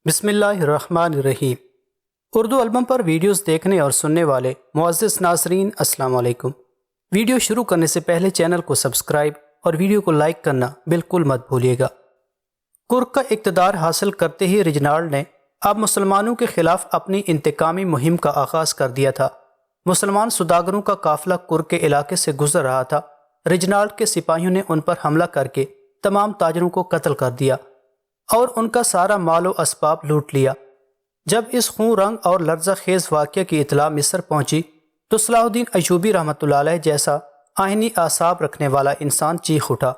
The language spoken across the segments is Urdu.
بسم اللہ الرحمن الرحیم۔ اردو البم پر ویڈیوز دیکھنے اور سننے والے معزز ناظرین السلام علیکم۔ ویڈیو شروع کرنے سے پہلے چینل کو سبسکرائب اور ویڈیو کو لائک کرنا بالکل مت بھولیے گا۔ کرک کا اقتدار حاصل کرتے ہی ریجنالڈ نے اب مسلمانوں کے خلاف اپنی انتقامی مہم کا آغاز کر دیا تھا۔ مسلمان سوداگروں کا قافلہ کرک کے علاقے سے گزر رہا تھا۔ ریجنالڈ کے سپاہیوں نے ان پر حملہ کر کے تمام تاجروں کو قتل کر دیا اور ان کا سارا مال و اسباب لوٹ لیا۔ جب اس خون رنگ اور لرزہ خیز واقعہ کی اطلاع مصر پہنچی تو صلاح الدین ایوبی رحمۃ اللہ علیہ جیسا آئینی اعصاب رکھنے والا انسان چیخ اٹھا۔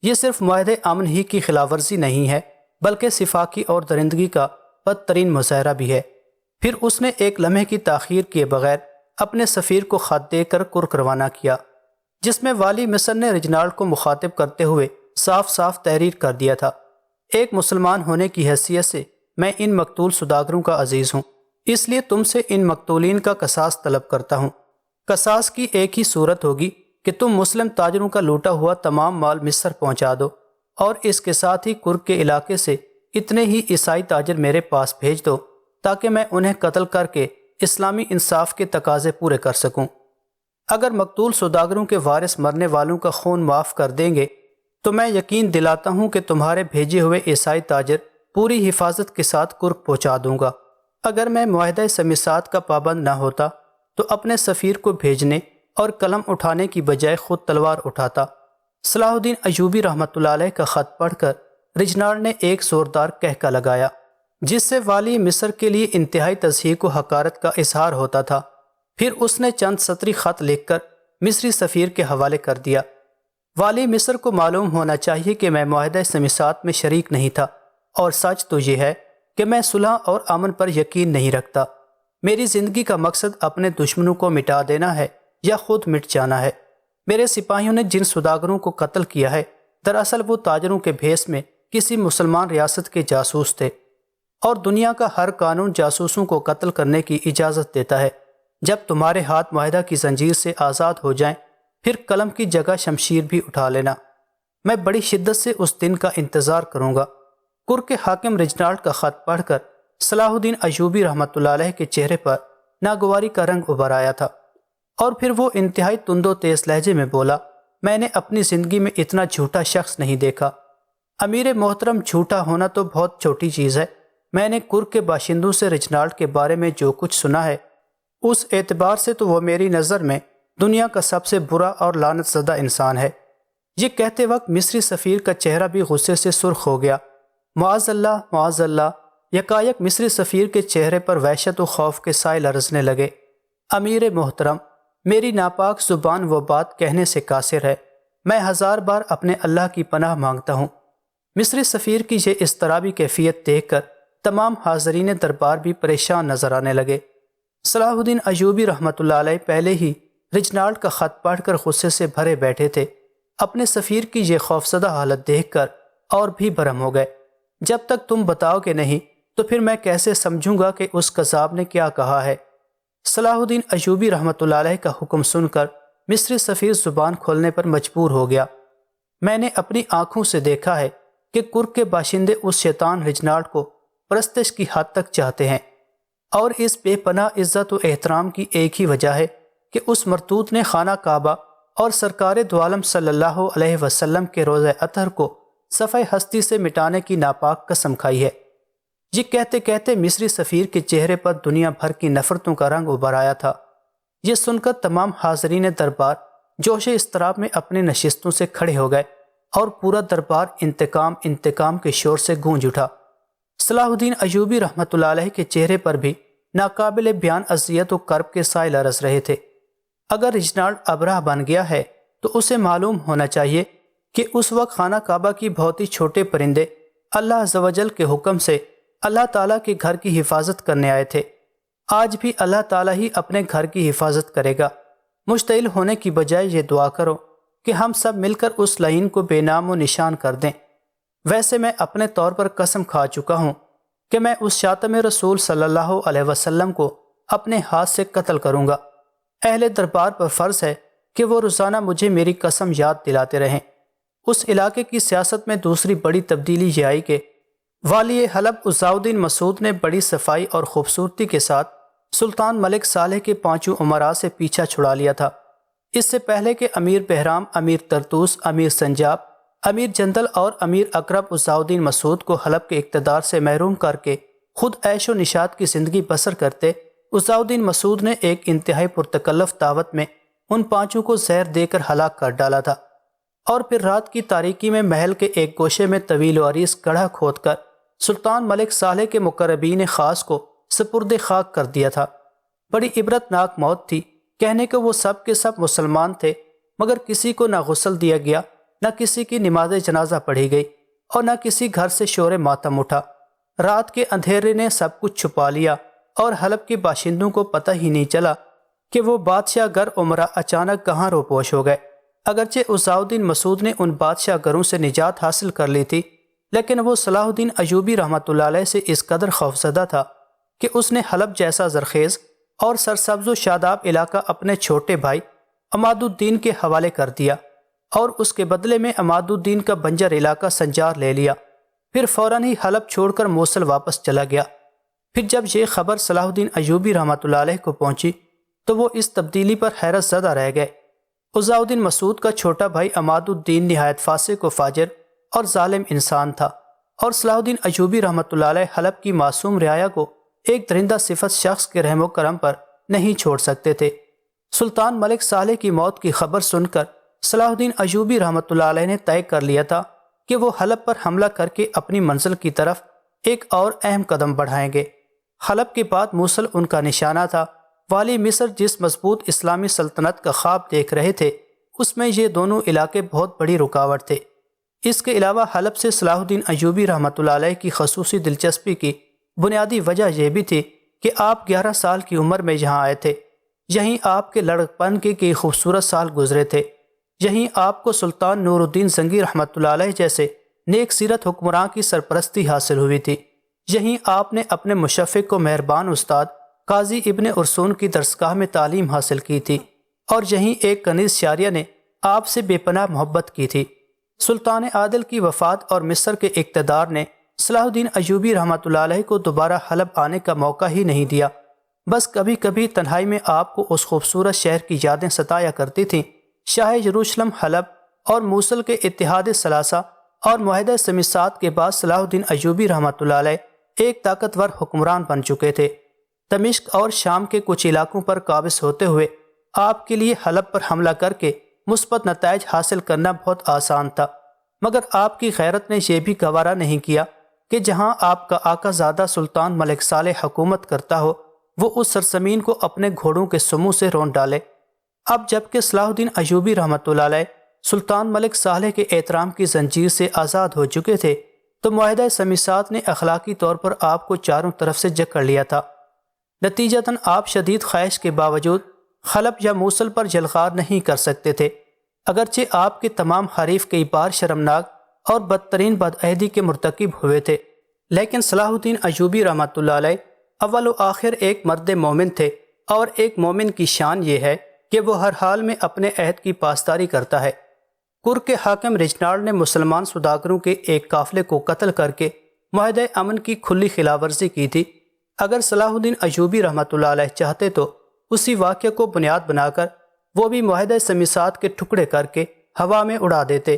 یہ صرف معاہدے امن ہی کی خلاف ورزی نہیں ہے بلکہ سفاکی اور درندگی کا بدترین مظاہرہ بھی ہے۔ پھر اس نے ایک لمحے کی تاخیر کیے بغیر اپنے سفیر کو خط دے کر کرک روانہ کیا، جس میں والی مصر نے ریجنالڈ کو مخاطب کرتے ہوئے صاف صاف تحریر کر دیا تھا: ایک مسلمان ہونے کی حیثیت سے میں ان مقتول سوداگروں کا عزیز ہوں، اس لیے تم سے ان مقتولین کا قصاص طلب کرتا ہوں۔ قصاص کی ایک ہی صورت ہوگی کہ تم مسلم تاجروں کا لوٹا ہوا تمام مال مصر پہنچا دو اور اس کے ساتھ ہی کرک کے علاقے سے اتنے ہی عیسائی تاجر میرے پاس بھیج دو تاکہ میں انہیں قتل کر کے اسلامی انصاف کے تقاضے پورے کر سکوں۔ اگر مقتول سوداگروں کے وارث مرنے والوں کا خون معاف کر دیں گے تو میں یقین دلاتا ہوں کہ تمہارے بھیجے ہوئے عیسائی تاجر پوری حفاظت کے ساتھ کرک پہنچا دوں گا۔ اگر میں معاہدہ سمیسات کا پابند نہ ہوتا تو اپنے سفیر کو بھیجنے اور قلم اٹھانے کی بجائے خود تلوار اٹھاتا۔ صلاح الدین ایوبی رحمۃ اللہ علیہ کا خط پڑھ کر ریجنالڈ نے ایک زوردار کہکا لگایا، جس سے والی مصر کے لیے انتہائی تضحیک و حقارت کا اظہار ہوتا تھا۔ پھر اس نے چند سطری خط لکھ کر مصری سفیر کے حوالے کر دیا۔ والی مصر کو معلوم ہونا چاہیے کہ میں معاہدہ سمیسات میں شریک نہیں تھا، اور سچ تو یہ ہے کہ میں صلح اور امن پر یقین نہیں رکھتا۔ میری زندگی کا مقصد اپنے دشمنوں کو مٹا دینا ہے یا خود مٹ جانا ہے۔ میرے سپاہیوں نے جن سوداگروں کو قتل کیا ہے دراصل وہ تاجروں کے بھیس میں کسی مسلمان ریاست کے جاسوس تھے، اور دنیا کا ہر قانون جاسوسوں کو قتل کرنے کی اجازت دیتا ہے۔ جب تمہارے ہاتھ معاہدہ کی زنجیر سے آزاد ہو جائیں پھر قلم کی جگہ شمشیر بھی اٹھا لینا۔ میں بڑی شدت سے اس دن کا انتظار کروں گا۔ کرک کے حاکم ریجنالڈ کا خط پڑھ کر صلاح الدین ایوبی رحمۃ اللہ علیہ کے چہرے پر ناگواری کا رنگ ابھر آیا تھا، اور پھر وہ انتہائی تند و تیز لہجے میں بولا، میں نے اپنی زندگی میں اتنا جھوٹا شخص نہیں دیکھا۔ امیر محترم، جھوٹا ہونا تو بہت چھوٹی چیز ہے۔ میں نے کرک کے باشندوں سے ریجنالڈ کے بارے میں جو کچھ سنا ہے اس اعتبار سے تو وہ میری نظر میں دنیا کا سب سے برا اور لعنت زدہ انسان ہے۔ یہ کہتے وقت مصری سفیر کا چہرہ بھی غصے سے سرخ ہو گیا۔ معاذ اللہ، معاذ اللہ۔ یکایک مصری سفیر کے چہرے پر وحشت و خوف کے سائے لرزنے لگے۔ امیر محترم، میری ناپاک زبان وہ بات کہنے سے قاصر ہے۔ میں 1000 بار اپنے اللہ کی پناہ مانگتا ہوں۔ مصری سفیر کی یہ اضطرابی کیفیت دیکھ کر تمام حاضرین دربار بھی پریشان نظر آنے لگے۔ صلاح الدین ایوبی رحمۃ اللہ علیہ پہلے ہی ریجنالڈ کا خط پڑھ کر غصے سے بھرے بیٹھے تھے۔ اپنے سفیر کی یہ خوفزدہ حالت دیکھ کر اور بھی برہم ہو گئے۔ جب تک تم بتاؤ کہ نہیں تو پھر میں کیسے سمجھوں گا کہ اس قذاب نے کیا کہا ہے؟ صلاح الدین ایوبی رحمۃ اللہ علیہ کا حکم سن کر مصری سفیر زبان کھولنے پر مجبور ہو گیا۔ میں نے اپنی آنکھوں سے دیکھا ہے کہ کرک کے باشندے اس شیطان ریجنالڈ کو پرستش کی حد تک چاہتے ہیں، اور اس بے پناہ عزت و احترام کی ایک ہی وجہ ہے کہ اس مرتوت نے خانہ کعبہ اور سرکار دو عالم صلی اللہ علیہ وسلم کے روزہ اطہر کو صفحہ ہستی سے مٹانے کی ناپاک قسم کھائی ہے۔ یہ کہتے کہتے مصری سفیر کے چہرے پر دنیا بھر کی نفرتوں کا رنگ ابھر آیا تھا۔ یہ سن کر تمام حاضرین دربار جوش اضطراب میں اپنے نشستوں سے کھڑے ہو گئے اور پورا دربار انتقام انتقام کے شور سے گونج اٹھا۔ صلاح الدین ایوبی رحمۃ اللہ علیہ کے چہرے پر بھی ناقابل بیان اذیت و کرب کے سائے لرز رہے تھے۔ اگر ریجنالڈ ابرہ بن گیا ہے تو اسے معلوم ہونا چاہیے کہ اس وقت خانہ کعبہ کی بہت ہی چھوٹے پرندے اللہ عز و جل کے حکم سے اللہ تعالیٰ کے گھر کی حفاظت کرنے آئے تھے۔ آج بھی اللہ تعالیٰ ہی اپنے گھر کی حفاظت کرے گا۔ مشتعل ہونے کی بجائے یہ دعا کرو کہ ہم سب مل کر اس لعین کو بے نام و نشان کر دیں۔ ویسے میں اپنے طور پر قسم کھا چکا ہوں کہ میں اس شاتم رسول صلی اللہ علیہ وسلم کو اپنے ہاتھ سے قتل کروں گا۔ اہل دربار پر فرض ہے کہ وہ روزانہ مجھے میری قسم یاد دلاتے رہیں۔ اس علاقے کی سیاست میں دوسری بڑی تبدیلی یہ آئی کہ والی حلب عزاء الدین مسعود نے بڑی صفائی اور خوبصورتی کے ساتھ سلطان ملک صالح کے پانچوں امراء سے پیچھا چھڑا لیا تھا۔ اس سے پہلے کہ امیر بہرام، امیر طرطوس، امیر سنجاب، امیر جندل اور امیر اقرب عزاء الدین مسعود کو حلب کے اقتدار سے محروم کر کے خود عیش و نشاط کی زندگی بسر کرتے، عزاء الدین مسعود نے ایک انتہائی پرتکلف دعوت میں ان پانچوں کو زہر دے کر ہلاک کر ڈالا تھا، اور پھر رات کی تاریکی میں محل کے ایک گوشے میں طویل و عریض گڑھا کھود کر سلطان ملک صالح کے مقربین خاص کو سپرد خاک کر دیا تھا۔ بڑی عبرت ناک موت تھی، کہنے کہ وہ سب کے سب مسلمان تھے، مگر کسی کو نہ غسل دیا گیا، نہ کسی کی نماز جنازہ پڑھی گئی، اور نہ کسی گھر سے شور ماتم اٹھا۔ رات کے اندھیرے نے سب کچھ چھپا لیا، اور حلب کے باشندوں کو پتہ ہی نہیں چلا کہ وہ بادشاہ گر عمرہ اچانک کہاں روپوش ہو گئے۔ اگرچہ عزاء الدین مسعود نے ان بادشاہ گروں سے نجات حاصل کر لی تھی، لیکن وہ صلاح الدین ایوبی رحمۃ اللہ علیہ سے اس قدر خوفزدہ تھا کہ اس نے حلب جیسا زرخیز اور سرسبز و شاداب علاقہ اپنے چھوٹے بھائی عماد الدین کے حوالے کر دیا، اور اس کے بدلے میں عماد الدین کا بنجر علاقہ سنجار لے لیا۔ پھر فوراً ہی حلب چھوڑ کر موصل واپس چلا گیا۔ پھر جب یہ خبر صلاح الدین ایوبی رحمۃ اللہ علیہ کو پہنچی تو وہ اس تبدیلی پر حیرت زدہ رہ گئے۔ عزاء الدین مسعود کا چھوٹا بھائی عماد الدین نہایت فاسق و فاجر اور ظالم انسان تھا، اور صلاح الدین ایوبی رحمۃ اللہ علیہ حلب کی معصوم رعایا کو ایک درندہ صفت شخص کے رحم و کرم پر نہیں چھوڑ سکتے تھے۔ سلطان ملک صالح کی موت کی خبر سن کر صلاح الدین ایوبی رحمۃ اللہ علیہ نے طے کر لیا تھا کہ وہ حلب پر حملہ کر کے اپنی منزل کی طرف ایک اور اہم قدم بڑھائیں گے۔ حلب کے بعد موصل ان کا نشانہ تھا۔ والی مصر جس مضبوط اسلامی سلطنت کا خواب دیکھ رہے تھے، اس میں یہ دونوں علاقے بہت بڑی رکاوٹ تھے۔ اس کے علاوہ حلب سے صلاح الدین ایوبی رحمۃ اللہ علیہ کی خصوصی دلچسپی کی بنیادی وجہ یہ بھی تھی کہ آپ 11 سال کی عمر میں یہاں آئے تھے۔ یہیں آپ کے لڑکپن کے کئی خوبصورت سال گزرے تھے۔ یہیں آپ کو سلطان نور الدین زنگی رحمۃ اللہ علیہ جیسے نیک سیرت حکمراں کی سرپرستی حاصل ہوئی تھی۔ یہیں آپ نے اپنے مشفق و مہربان استاد قاضی ابن ارسون کی درسگاہ میں تعلیم حاصل کی تھی، اور یہیں ایک کنیز شاریہ نے آپ سے بے پناہ محبت کی تھی۔ سلطان عادل کی وفات اور مصر کے اقتدار نے صلاح الدین ایوبی رحمۃ اللہ علیہ کو دوبارہ حلب آنے کا موقع ہی نہیں دیا۔ بس کبھی کبھی تنہائی میں آپ کو اس خوبصورت شہر کی یادیں ستایا کرتی تھیں۔ شاہ یروشلم حلب اور موصل کے اتحاد ثلاثہ اور معاہدہ سمیسات کے بعد صلاح الدین ایوبی رحمۃ اللہ علیہ ایک طاقتور حکمران بن چکے تھے۔ دمشق اور شام کے کچھ علاقوں پر قابض ہوتے ہوئے آپ کے لیے حلب پر حملہ کر کے مثبت نتائج حاصل کرنا بہت آسان تھا، مگر آپ کی غیرت نے یہ بھی گوارا نہیں کیا کہ جہاں آپ کا آقا زادہ سلطان ملک صالح حکومت کرتا ہو، وہ اس سرزمین کو اپنے گھوڑوں کے سموں سے رون ڈالے۔ اب جب کہ صلاح الدین ایوبی رحمۃ اللہ علیہ سلطان ملک صالح کے احترام کی زنجیر سے آزاد ہو چکے تھے، تو معاہدہ سمیسات نے اخلاقی طور پر آپ کو چاروں طرف سے جکڑ لیا تھا۔ نتیجتاً آپ شدید خواہش کے باوجود حلب یا موصل پر جلغار نہیں کر سکتے تھے، اگرچہ آپ کے تمام حریف کئی بار شرمناک اور بدترین بدعہدی کے مرتکب ہوئے تھے، لیکن صلاح الدین ایوبی رحمۃ اللہ علیہ اول و آخر ایک مرد مومن تھے، اور ایک مومن کی شان یہ ہے کہ وہ ہر حال میں اپنے عہد کی پاسداری کرتا ہے۔ کر کے حاکم رجنارڈ نے مسلمان سوداگروں کے ایک قافلے کو قتل کر کے معاہدہ امن کی کھلی خلاف ورزی کی تھی۔ اگر صلاح الدین ایوبی رحمۃ اللہ علیہ چاہتے تو اسی واقعے کو بنیاد بنا کر وہ بھی معاہدہ سمیسات کے ٹکڑے کر کے ہوا میں اڑا دیتے،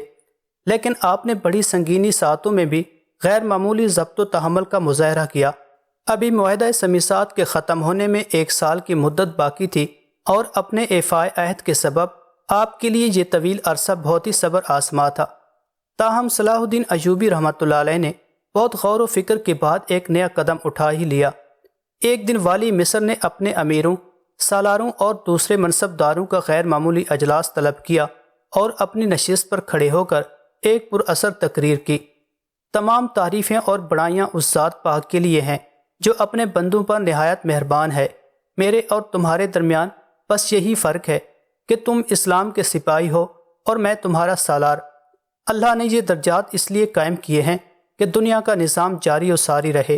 لیکن آپ نے بڑی سنگینی ساعتوں میں بھی غیر معمولی ضبط و تحمل کا مظاہرہ کیا۔ ابھی معاہدہ سمیسات کے ختم ہونے میں 1 سال کی مدت باقی تھی، اور اپنے ایفائے عہد کے سبب آپ کے لیے یہ طویل عرصہ بہت ہی صبر آزما تھا۔ تاہم صلاح الدین ایوبی رحمۃ اللہ علیہ نے بہت غور و فکر کے بعد ایک نیا قدم اٹھا ہی لیا۔ ایک دن والی مصر نے اپنے امیروں، سالاروں اور دوسرے منصب داروں کا غیر معمولی اجلاس طلب کیا اور اپنی نشست پر کھڑے ہو کر ایک پراثر تقریر کی۔ تمام تعریفیں اور بڑائیاں اس ذات پاک کے لیے ہیں جو اپنے بندوں پر نہایت مہربان ہے۔ میرے اور تمہارے درمیان بس یہی فرق ہے کہ تم اسلام کے سپاہی ہو اور میں تمہارا سالار۔ اللہ نے یہ درجات اس لیے قائم کیے ہیں کہ دنیا کا نظام جاری و ساری رہے۔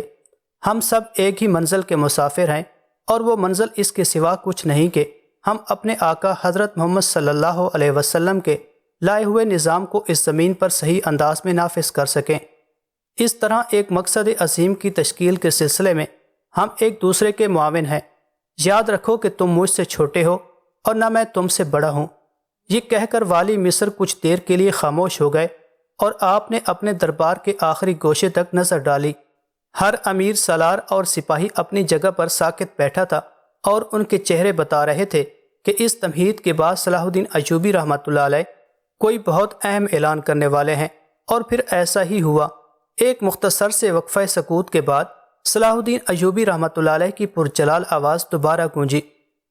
ہم سب ایک ہی منزل کے مسافر ہیں، اور وہ منزل اس کے سوا کچھ نہیں کہ ہم اپنے آقا حضرت محمد صلی اللہ علیہ وسلم کے لائے ہوئے نظام کو اس زمین پر صحیح انداز میں نافذ کر سکیں۔ اس طرح ایک مقصد عظیم کی تشکیل کے سلسلے میں ہم ایک دوسرے کے معاون ہیں۔ یاد رکھو کہ تم مجھ سے چھوٹے ہو اور نہ میں تم سے بڑا ہوں۔ یہ کہہ کر والی مصر کچھ دیر کے لیے خاموش ہو گئے اور آپ نے اپنے دربار کے آخری گوشے تک نظر ڈالی۔ ہر امیر سالار اور سپاہی اپنی جگہ پر ساکت بیٹھا تھا اور ان کے چہرے بتا رہے تھے کہ اس تمہید کے بعد صلاح الدین ایوبی رحمۃ اللہ علیہ کوئی بہت اہم اعلان کرنے والے ہیں، اور پھر ایسا ہی ہوا۔ ایک مختصر سے وقفہ سکوت کے بعد صلاح الدین ایوبی رحمۃ اللہ علیہ کی پرجلال آواز دوبارہ گونجی،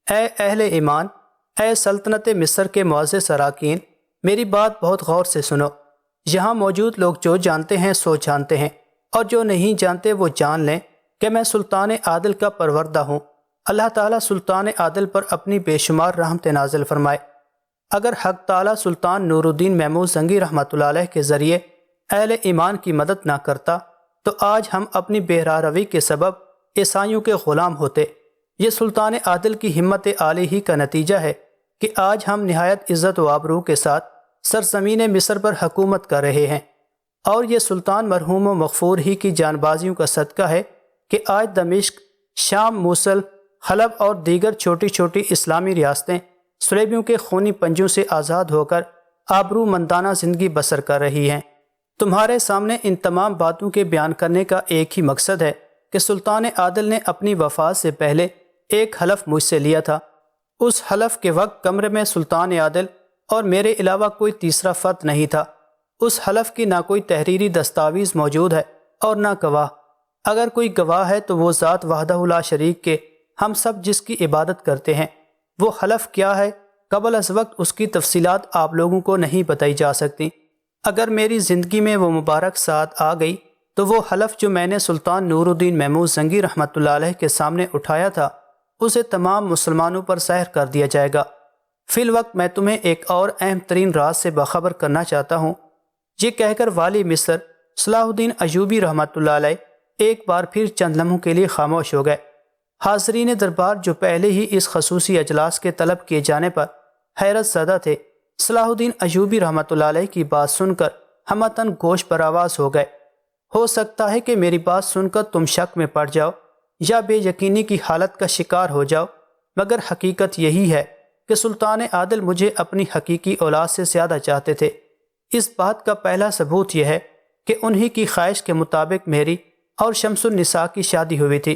اے اہل ایمان، اے سلطنت مصر کے معزز اراکین، میری بات بہت غور سے سنو۔ یہاں موجود لوگ جو جانتے ہیں سو جانتے ہیں، اور جو نہیں جانتے وہ جان لیں کہ میں سلطان عادل کا پروردہ ہوں۔ اللہ تعالیٰ سلطان عادل پر اپنی بے شمار رحمت نازل فرمائے۔ اگر حق تعالیٰ سلطان نور الدین محمود زنگی رحمۃ اللہ علیہ کے ذریعے اہل ایمان کی مدد نہ کرتا تو آج ہم اپنی بے راہ روی کے سبب عیسائیوں کے غلام ہوتے۔ یہ سلطان عادل کی ہمت عالی ہی کا نتیجہ ہے کہ آج ہم نہایت عزت و آبرو کے ساتھ سرزمین مصر پر حکومت کر رہے ہیں، اور یہ سلطان مرحوم و مغفور ہی کی جان بازیوں کا صدقہ ہے کہ آج دمشق، شام، موصل، حلب اور دیگر چھوٹی چھوٹی اسلامی ریاستیں صلیبیوں کے خونی پنجوں سے آزاد ہو کر آبرو مندانہ زندگی بسر کر رہی ہیں۔ تمہارے سامنے ان تمام باتوں کے بیان کرنے کا ایک ہی مقصد ہے کہ سلطان عادل نے اپنی وفات سے پہلے ایک حلف مجھ سے لیا تھا۔ اس حلف کے وقت کمرے میں سلطان عادل اور میرے علاوہ کوئی تیسرا فرد نہیں تھا۔ اس حلف کی نہ کوئی تحریری دستاویز موجود ہے اور نہ گواہ۔ اگر کوئی گواہ ہے تو وہ ذات وحدہ لا شریک کے ہم سب جس کی عبادت کرتے ہیں۔ وہ حلف کیا ہے قبل از وقت اس کی تفصیلات آپ لوگوں کو نہیں بتائی جا سکتی۔ اگر میری زندگی میں وہ مبارک ساتھ آ گئی تو وہ حلف جو میں نے سلطان نور الدین محمود زنگی رحمۃ اللہ علیہ کے سامنے اٹھایا تھا اسے تمام مسلمانوں پر ظاہر کر دیا جائے گا۔ فی الوقت میں تمہیں ایک اور اہم ترین راز سے باخبر کرنا چاہتا ہوں۔ یہ کہہ کر والی مصر صلاح الدین ایوبی رحمۃ اللہ علیہ ایک بار پھر چند لمحوں کے لیے خاموش ہو گئے۔ حاضرین دربار جو پہلے ہی اس خصوصی اجلاس کے طلب کیے جانے پر حیرت زدہ تھے، صلاح الدین ایوبی رحمۃ اللہ علیہ کی بات سن کر ہمتاً گوش پر آواز ہو گئے۔ ہو سکتا ہے کہ میری بات سن کر تم شک میں پڑ جاؤ یا بے یقینی کی حالت کا شکار ہو جاؤ، مگر حقیقت یہی ہے کہ سلطان عادل مجھے اپنی حقیقی اولاد سے زیادہ چاہتے تھے۔ اس بات کا پہلا ثبوت یہ ہے کہ انہی کی خواہش کے مطابق میری اور شمس النساء کی شادی ہوئی تھی۔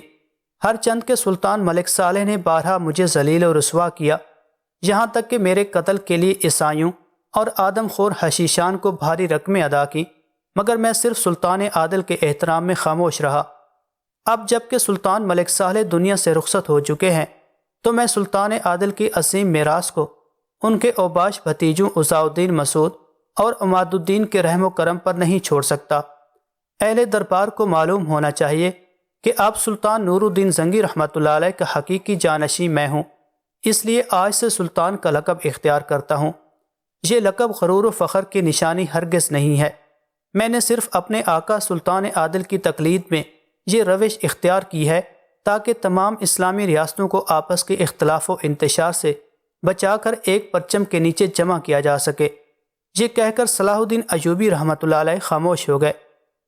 ہر چند کے سلطان ملک صالح نے بارہا مجھے ذلیل و رسوا کیا، یہاں تک کہ میرے قتل کے لیے عیسائیوں اور آدم خور حشیشان کو بھاری رقمیں ادا کی، مگر میں صرف سلطان عادل کے احترام میں خاموش رہا۔ اب جب کہ سلطان ملک صالح دنیا سے رخصت ہو چکے ہیں تو میں سلطان عادل کی عظیم میراث کو ان کے اوباش بھتیجوں عزاء الدین مسعود اور عماد الدین کے رحم و کرم پر نہیں چھوڑ سکتا۔ اہل دربار کو معلوم ہونا چاہیے کہ اب سلطان نور الدین زنگی رحمۃ اللہ علیہ کا حقیقی جانشین میں ہوں، اس لیے آج سے سلطان کا لقب اختیار کرتا ہوں۔ یہ لقب غرور و فخر کی نشانی ہرگز نہیں ہے۔ میں نے صرف اپنے آقا سلطان عادل کی تقلید میں یہ روش اختیار کی ہے تاکہ تمام اسلامی ریاستوں کو آپس کے اختلاف و انتشار سے بچا کر ایک پرچم کے نیچے جمع کیا جا سکے۔ یہ کہہ کر صلاح الدین ایوبی رحمۃ اللہ علیہ خاموش ہو گئے۔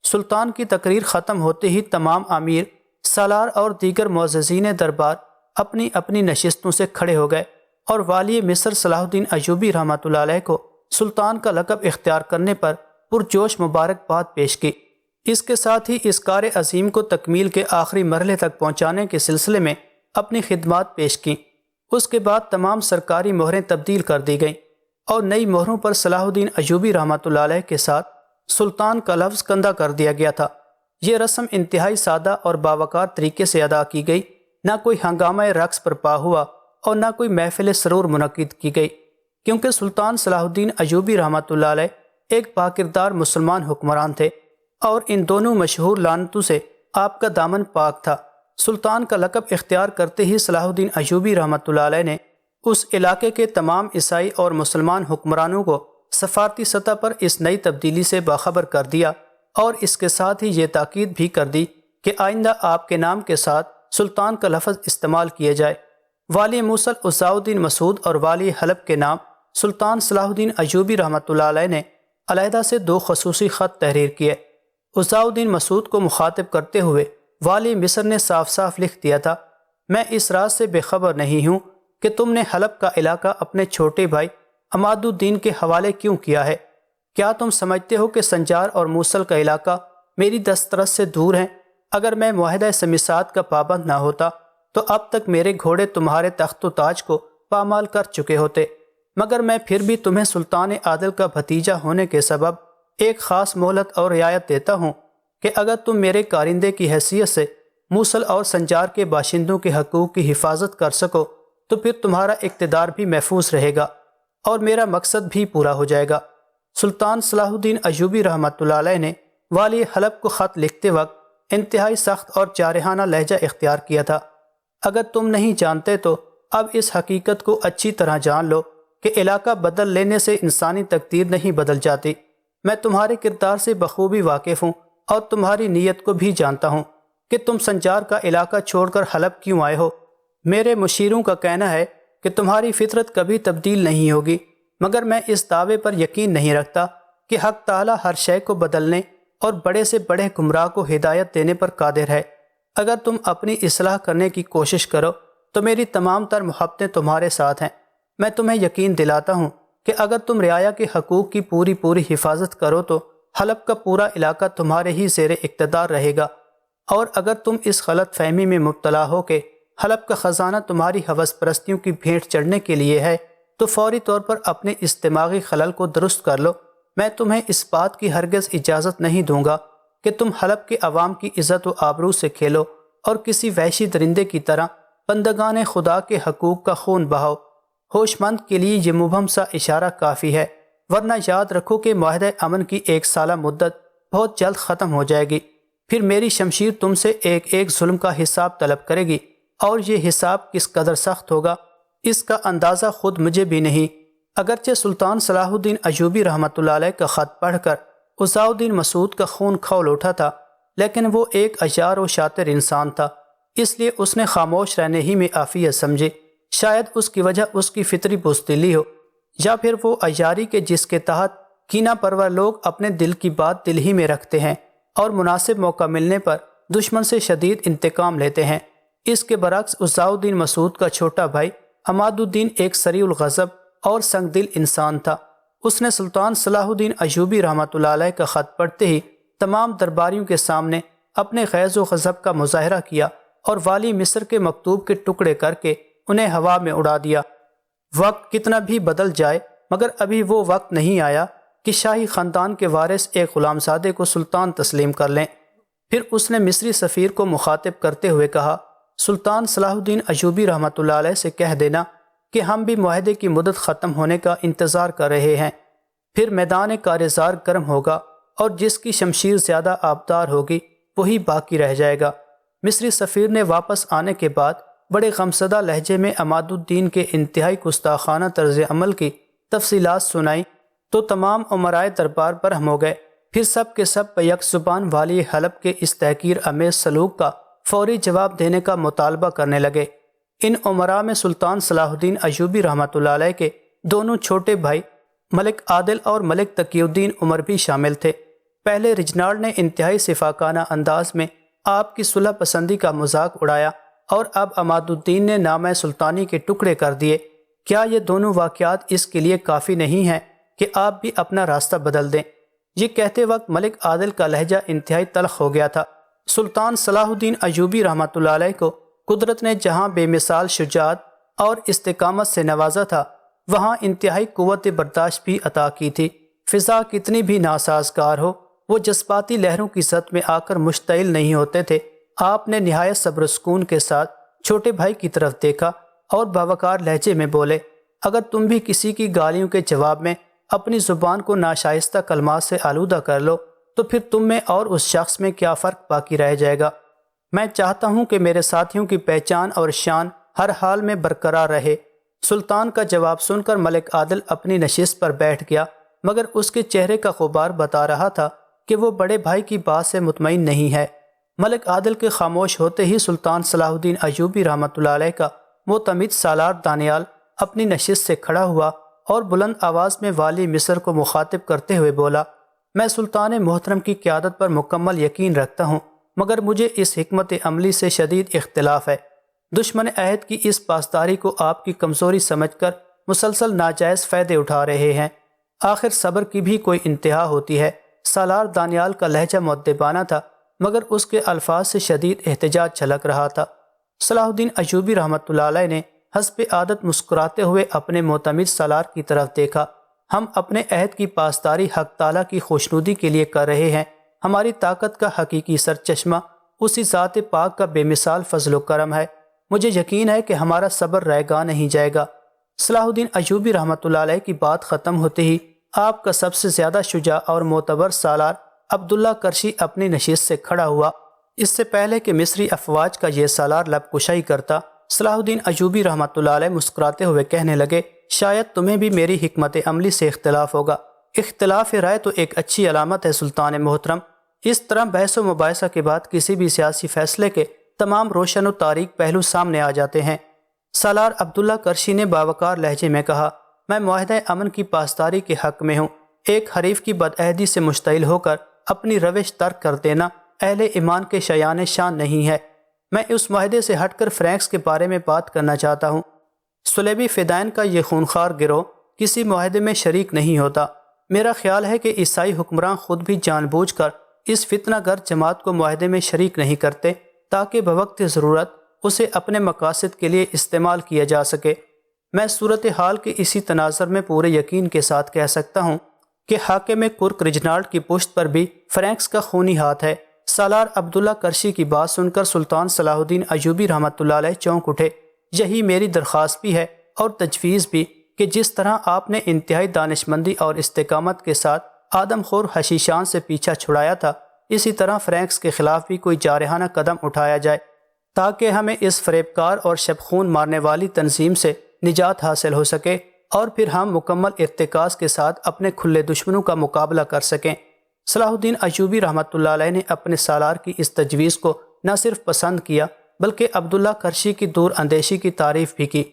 سلطان کی تقریر ختم ہوتے ہی تمام امیر، سالار اور دیگر معززین دربار اپنی اپنی نشستوں سے کھڑے ہو گئے اور والی مصر صلاح الدین ایوبی رحمۃ اللہ علیہ کو سلطان کا لقب اختیار کرنے پر پرجوش مبارکباد پیش کی۔ اس کے ساتھ ہی اس کار عظیم کو تکمیل کے آخری مرحلے تک پہنچانے کے سلسلے میں اپنی خدمات پیش کیں۔ اس کے بعد تمام سرکاری مہریں تبدیل کر دی گئیں اور نئی مہروں پر صلاح الدین ایوبی رحمۃ اللہ علیہ کے ساتھ سلطان کا لفظ کندہ کر دیا گیا تھا۔ یہ رسم انتہائی سادہ اور باوقار طریقے سے ادا کی گئی، نہ کوئی ہنگامہ رقص برپا ہوا اور نہ کوئی محفل سرور منعقد کی گئی، کیونکہ سلطان صلاح الدین ایوبی رحمۃ اللہ علیہ ایک باکردار مسلمان حکمران تھے اور ان دونوں مشہور لعنتوں سے آپ کا دامن پاک تھا۔ سلطان کا لقب اختیار کرتے ہی صلاح الدین ایوبی رحمۃ اللہ علیہ نے اس علاقے کے تمام عیسائی اور مسلمان حکمرانوں کو سفارتی سطح پر اس نئی تبدیلی سے باخبر کر دیا اور اس کے ساتھ ہی یہ تاکید بھی کر دی کہ آئندہ آپ کے نام کے ساتھ سلطان کا لفظ استعمال کیا جائے۔ والی موصل عزاء الدین مسعود اور والی حلب کے نام سلطان صلاح الدین ایوبی رحمۃ اللہ علیہ نے علیحدہ سے 2 خصوصی خط تحریر کیے۔ عزاؤدین مسعود کو مخاطب کرتے ہوئے والی مصر نے صاف صاف لکھ دیا تھا، میں اس راز سے بے خبر نہیں ہوں کہ تم نے حلب کا علاقہ اپنے چھوٹے بھائی عماد الدین کے حوالے کیوں کیا ہے؟ کیا تم سمجھتے ہو کہ سنجار اور موصل کا علاقہ میری دسترس سے دور ہیں؟ اگر میں معاہدہ سمیسات کا پابند نہ ہوتا تو اب تک میرے گھوڑے تمہارے تخت و تاج کو پامال کر چکے ہوتے، مگر میں پھر بھی تمہیں سلطان عادل کا بھتیجا ہونے کے سبب ایک خاص مہلت اور رعایت دیتا ہوں کہ اگر تم میرے کارندے کی حیثیت سے موصل اور سنجار کے باشندوں کے حقوق کی حفاظت کر سکو تو پھر تمہارا اقتدار بھی محفوظ رہے گا اور میرا مقصد بھی پورا ہو جائے گا۔ سلطان صلاح الدین ایوبی رحمۃ اللہ علیہ نے والی حلب کو خط لکھتے وقت انتہائی سخت اور جارحانہ لہجہ اختیار کیا تھا۔ اگر تم نہیں جانتے تو اب اس حقیقت کو اچھی طرح جان لو کہ علاقہ بدل لینے سے انسانی تقدیر نہیں بدل جاتی۔ میں تمہارے کردار سے بخوبی واقف ہوں اور تمہاری نیت کو بھی جانتا ہوں کہ تم سنجار کا علاقہ چھوڑ کر حلب کیوں آئے ہو۔ میرے مشیروں کا کہنا ہے کہ تمہاری فطرت کبھی تبدیل نہیں ہوگی، مگر میں اس دعوے پر یقین نہیں رکھتا کہ حق تعالی ہر شے کو بدلنے اور بڑے سے بڑے گمراہ کو ہدایت دینے پر قادر ہے۔ اگر تم اپنی اصلاح کرنے کی کوشش کرو تو میری تمام تر محبتیں تمہارے ساتھ ہیں۔ میں تمہیں یقین دلاتا ہوں کہ اگر تم رعایا کے حقوق کی پوری حفاظت کرو تو حلب کا پورا علاقہ تمہارے ہی زیر اقتدار رہے گا، اور اگر تم اس غلط فہمی میں مبتلا ہو کہ حلب کا خزانہ تمہاری ہوس پرستیوں کی بھیٹ چڑھنے کے لیے ہے تو فوری طور پر اپنے اس دماغی خلل کو درست کر لو۔ میں تمہیں اس بات کی ہرگز اجازت نہیں دوں گا کہ تم حلب کے عوام کی عزت و آبرو سے کھیلو اور کسی وحشی درندے کی طرح بندگان خدا کے حقوق کا خون بہاؤ۔ ہوش مند کے لیے یہ مبہم سا اشارہ کافی ہے، ورنہ یاد رکھو کہ معاہدہ امن کی 1 سالہ مدت بہت جلد ختم ہو جائے گی۔ پھر میری شمشیر تم سے ایک ظلم کا حساب طلب کرے گی، اور یہ حساب کس قدر سخت ہوگا اس کا اندازہ خود مجھے بھی نہیں۔ اگرچہ سلطان صلاح الدین ایوبی رحمۃ اللہ علیہ کا خط پڑھ کر عزاؤدین مسعود کا خون کھول اٹھا تھا، لیکن وہ ایک عیار و شاطر انسان تھا، اس لیے اس نے خاموش رہنے ہی میں عافیت سمجھی۔ شاید اس کی وجہ اس کی فطری بزدلی ہو، یا پھر وہ عیاری کے جس کے تحت کینہ پرور لوگ اپنے دل کی بات دل ہی میں رکھتے ہیں اور مناسب موقع ملنے پر دشمن سے شدید انتقام لیتے ہیں۔ اس کے برعکس عزاؤدین مسعود کا چھوٹا بھائی عماد الدین ایک سریع الغضب اور سنگ دل انسان تھا۔ اس نے سلطان صلاح الدین ایوبی رحمۃ اللہ علیہ کا خط پڑھتے ہی تمام درباریوں کے سامنے اپنے غیظ و غضب کا مظاہرہ کیا اور والی مصر کے مکتوب کے ٹکڑے کر کے انہیں ہوا میں اڑا دیا۔ وقت کتنا بھی بدل جائے مگر ابھی وہ وقت نہیں آیا کہ شاہی خاندان کے وارث ایک غلام زادے کو سلطان تسلیم کر لیں۔ پھر اس نے مصری سفیر کو مخاطب کرتے ہوئے کہا، سلطان صلاح الدین ایوبی رحمۃ اللہ علیہ سے کہہ دینا کہ ہم بھی معاہدے کی مدت ختم ہونے کا انتظار کر رہے ہیں۔ پھر میدان کارزار گرم ہوگا اور جس کی شمشیر زیادہ آبدار ہوگی وہی باقی رہ جائے گا۔ مصری سفیر نے واپس آنے کے بعد بڑے غمزدہ لہجے میں عماد الدین کے انتہائی گستاخانہ طرز عمل کی تفصیلات سنائی تو تمام امرائے دربار برہم ہو گئے۔ پھر سب کے سب بیک زبان والی حلب کے اس تحقیر امیز سلوک کا فوری جواب دینے کا مطالبہ کرنے لگے۔ ان امراء میں سلطان صلاح الدین ایوبی رحمۃ اللہ علیہ کے دونوں چھوٹے بھائی ملک عادل اور ملک تقی الدین عمر بھی شامل تھے۔ پہلے رجنارڈ نے انتہائی شفاقانہ انداز میں آپ کی صلح پسندی کا مذاق اڑایا اور اب عماد الدین نے نامہ سلطانی کے ٹکڑے کر دیے۔ کیا یہ دونوں واقعات اس کے لیے کافی نہیں ہیں کہ آپ بھی اپنا راستہ بدل دیں؟ یہ کہتے وقت ملک عادل کا لہجہ انتہائی تلخ ہو گیا تھا۔ سلطان صلاح الدین ایوبی رحمۃ اللہ علیہ کو قدرت نے جہاں بے مثال شجاعت اور استقامت سے نوازا تھا وہاں انتہائی قوت برداشت بھی عطا کی تھی۔ فضا کتنی بھی ناسازگار ہو وہ جذباتی لہروں کی سطح میں آ کر مشتعل نہیں ہوتے تھے۔ آپ نے نہایت صبر و سکون کے ساتھ چھوٹے بھائی کی طرف دیکھا اور باوقار لہجے میں بولے، اگر تم بھی کسی کی گالیوں کے جواب میں اپنی زبان کو ناشائستہ کلمات سے آلودہ کر لو تو پھر تم میں اور اس شخص میں کیا فرق باقی رہ جائے گا؟ میں چاہتا ہوں کہ میرے ساتھیوں کی پہچان اور شان ہر حال میں برقرار رہے۔ سلطان کا جواب سن کر ملک عادل اپنی نشست پر بیٹھ گیا، مگر اس کے چہرے کا غبار بتا رہا تھا کہ وہ بڑے بھائی کی بات سے مطمئن نہیں ہے۔ ملک عادل کے خاموش ہوتے ہی سلطان صلاح الدین ایوبی رحمۃ اللہ علیہ کا معتمد سالار دانیال اپنی نشست سے کھڑا ہوا اور بلند آواز میں والی مصر کو مخاطب کرتے ہوئے بولا، میں سلطان محترم کی قیادت پر مکمل یقین رکھتا ہوں، مگر مجھے اس حکمت عملی سے شدید اختلاف ہے۔ دشمن عہد کی اس پاسداری کو آپ کی کمزوری سمجھ کر مسلسل ناجائز فائدے اٹھا رہے ہیں۔ آخر صبر کی بھی کوئی انتہا ہوتی ہے۔ سالار دانیال کا لہجہ مؤدبانہ تھا، مگر اس کے الفاظ سے شدید احتجاج جھلک رہا تھا۔ صلاح الدین ایوبی رحمۃ اللہ علیہ نے حسب عادت مسکراتے ہوئے اپنے معتمد سالار کی طرف دیکھا۔ ہم اپنے عہد کی پاسداری حق تعالیٰ کی خوشنودی کے لیے کر رہے ہیں۔ ہماری طاقت کا حقیقی سرچشمہ اسی ذات پاک کا بے مثال فضل و کرم ہے۔ مجھے یقین ہے کہ ہمارا صبر رائگاں نہیں جائے گا۔ صلاح الدین ایوبی رحمۃ اللہ علیہ کی بات ختم ہوتے ہی آپ کا سب سے زیادہ شجاع اور معتبر سالار عبداللہ کرشی اپنی نشست سے کھڑا ہوا۔ اس سے پہلے کہ مصری افواج کا یہ سالار لب کشائی کرتا، صلاح الدین ایوبی رحمۃ اللہ علیہ مسکراتے ہوئے کہنے لگے، شاید تمہیں بھی میری حکمت عملی سے اختلاف ہوگا۔ اختلاف رائے تو ایک اچھی علامت ہے سلطان محترم۔ اس طرح بحث و مباحثہ کے بعد کسی بھی سیاسی فیصلے کے تمام روشن و تاریک پہلو سامنے آ جاتے ہیں۔ سالار عبداللہ کرشی نے باوقار لہجے میں کہا، میں معاہدہ امن کی پاسداری کے حق میں ہوں۔ ایک حریف کی بدعہدی سے مشتعل ہو کر اپنی روش ترک کر دینا اہل ایمان کے شایان شان نہیں ہے۔ میں اس معاہدے سے ہٹ کر فرینکس کے بارے میں بات کرنا چاہتا ہوں۔ صلیبی فدائین کا یہ خونخوار گروہ کسی معاہدے میں شریک نہیں ہوتا۔ میرا خیال ہے کہ عیسائی حکمران خود بھی جان بوجھ کر اس فتنہ گر جماعت کو معاہدے میں شریک نہیں کرتے تاکہ بوقت ضرورت اسے اپنے مقاصد کے لیے استعمال کیا جا سکے۔ میں صورتحال کے اسی تناظر میں پورے یقین کے ساتھ کہہ سکتا ہوں کہ حاکم کرک ریجنالڈ کی پشت پر بھی فرینکس کا خونی ہاتھ ہے۔ سالار عبداللہ کرشی کی بات سن کر سلطان صلاح الدین ایوبی رحمۃ اللہ علیہ چونک اٹھے۔ یہی میری درخواست بھی ہے اور تجویز بھی کہ جس طرح آپ نے انتہائی دانشمندی اور استقامت کے ساتھ آدم خور حشیشان سے پیچھا چھڑایا تھا، اسی طرح فرینکس کے خلاف بھی کوئی جارحانہ قدم اٹھایا جائے تاکہ ہمیں اس فریبکار اور شب خون مارنے والی تنظیم سے نجات حاصل ہو سکے اور پھر ہم مکمل ارتکاز کے ساتھ اپنے کھلے دشمنوں کا مقابلہ کر سکیں۔ صلاح الدین ایوبی رحمۃ اللہ علیہ نے اپنے سالار کی اس تجویز کو نہ صرف پسند کیا بلکہ عبداللہ کرشی کی دور اندیشی کی تعریف بھی کی۔